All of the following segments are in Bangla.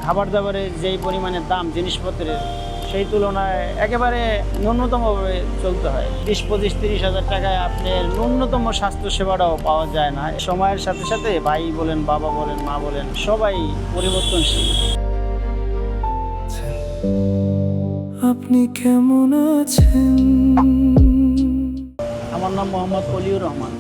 খাবার দাবারের যেই পরিমাণের দাম জিনিসপত্রের, সেই তুলনায় একেবারে ন্যূনতমভাবে চলতে হয়। 20-25-30 হাজার টাকায় আপনার ন্যূনতম স্বাস্থ্য সেবাটাও পাওয়া যায় না। সময়ের সাথে সাথে ভাই বলেন, বাবা বলেন, মা বলেন, সবাই পরিবর্তনশীল। আপনি কেমন আছেন? আমার নাম মোহাম্মদ অলিউর রহমান।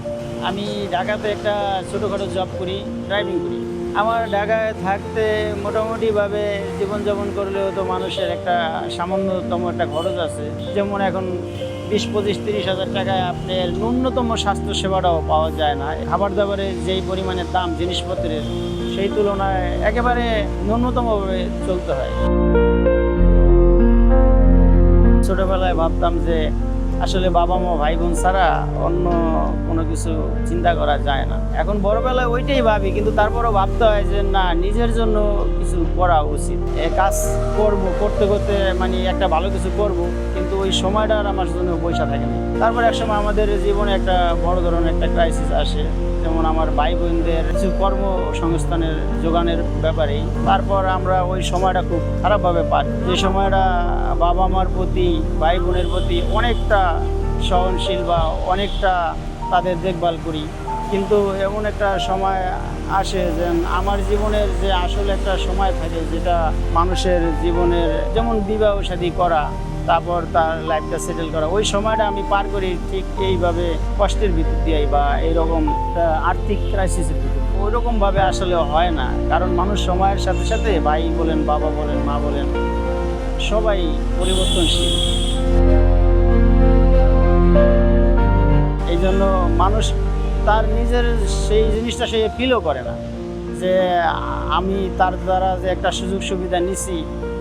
আমি ঢাকাতে একটা ছোটোখাটো জব করি, ড্রাইভিং করি। আমার ঢাকায় থাকতে মোটামুটিভাবে জীবনযাপন করলেও তো মানুষের একটা সামান্যতম একটা খরচ আছে। যেমন এখন 20-25-30 হাজার টাকায় আপনার ন্যূনতম স্বাস্থ্য সেবাটাও পাওয়া যায় না। খাবার দাবারের যেই পরিমাণের দাম জিনিসপত্রের, সেই তুলনায় একেবারে ন্যূনতমভাবে চলতে হয়। ছোটোবেলায় ভাবতাম যে আসলে বাবা মা ভাই বোন ছাড়া অন্য কোনো কিছু চিন্তা করা যায় না। এখন বড়বেলায় ওইটাই ভাবি, কিন্তু তারপরও ভাবতে হয় যে না, নিজের জন্য কিছু করা উচিত। কাজ করতে করতে মানে একটা ভালো কিছু করব, কিন্তু ওই সময়টা আর আমার জন্য পয়সা থাকে না। তারপর এক সময় আমাদের জীবনে একটা বড় ধরনের একটা ক্রাইসিস আসে, যেমন আমার ভাই বোনদের কিছু কর্মসংস্থানের যোগানের ব্যাপারেই। তারপর আমরা ওই সময়টা খুব খারাপভাবে পাই, যে সময়টা বাবা মার প্রতি, ভাই বোনের প্রতি অনেকটা সহনশীল বা অনেকটা তাদের দেখভাল করি। কিন্তু এমন একটা সময় আসে যে আমার জীবনের যে আসলে একটা সময় থাকে, যেটা মানুষের জীবনের, যেমন বিবাহ শাদী করা, তারপর তার লাইফটা সেটেল করা, ওই সময়টা আমি পার করি ঠিক এইভাবে কষ্টের ভিতর দিয়েই বা এইরকম আর্থিক ক্রাইসিসের ভিতর। ওইরকমভাবে আসলে হয় না, কারণ মানুষ সময়ের সাথে সাথে, ভাই বলেন, বাবা বলেন, মা বলেন, সবাই পরিবর্তনশীল। এই জন্য মানুষ তার নিজের সেই জিনিসটা সে ফিলও করে না, যে আমি তার দ্বারা যে একটা সুযোগ সুবিধা নিছি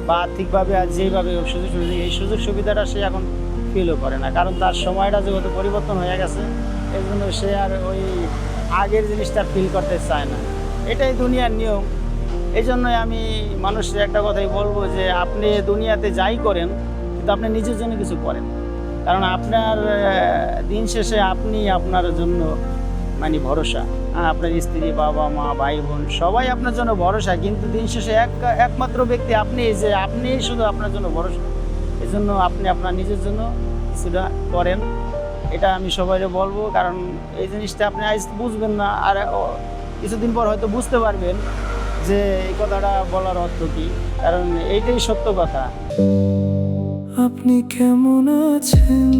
বা আর্থিকভাবে আর যেভাবে সুযোগ সুবিধা, এই সুযোগ সুবিধাটা সে এখন ফিলও করে না, কারণ তার সময়টা যেহেতু পরিবর্তন হয়ে গেছে। এই জন্য সে আর ওই আগের জিনিসটা ফিল করতে চায় না। এটাই দুনিয়ার নিয়ম। এই জন্যই আমি মানুষের একটা কথাই বলবো যে আপনি দুনিয়াতে যাই করেন, কিন্তু আপনি নিজের জন্য কিছু করেন। কারণ আপনার দিন শেষে আপনি আপনার জন্য মানে ভরসা। আপনার স্ত্রী, বাবা মা, ভাই বোন সবাই আপনার জন্য ভরসা, কিন্তু দিন শেষে একমাত্র ব্যক্তি আপনি, যে আপনি শুধু আপনার জন্য ভরসা। এই জন্য আপনি আপনার নিজের জন্য কিছুটা করেন, এটা আমি সবাইকে বলবো। কারণ এই জিনিসটা আপনি আজ বুঝবেন না, আর কিছুদিন পর হয়তো বুঝতে পারবেন যে এই কথাটা বলার অর্থ কী। কারণ এইটাই সত্য কথা। আপনি কেমন আছেন?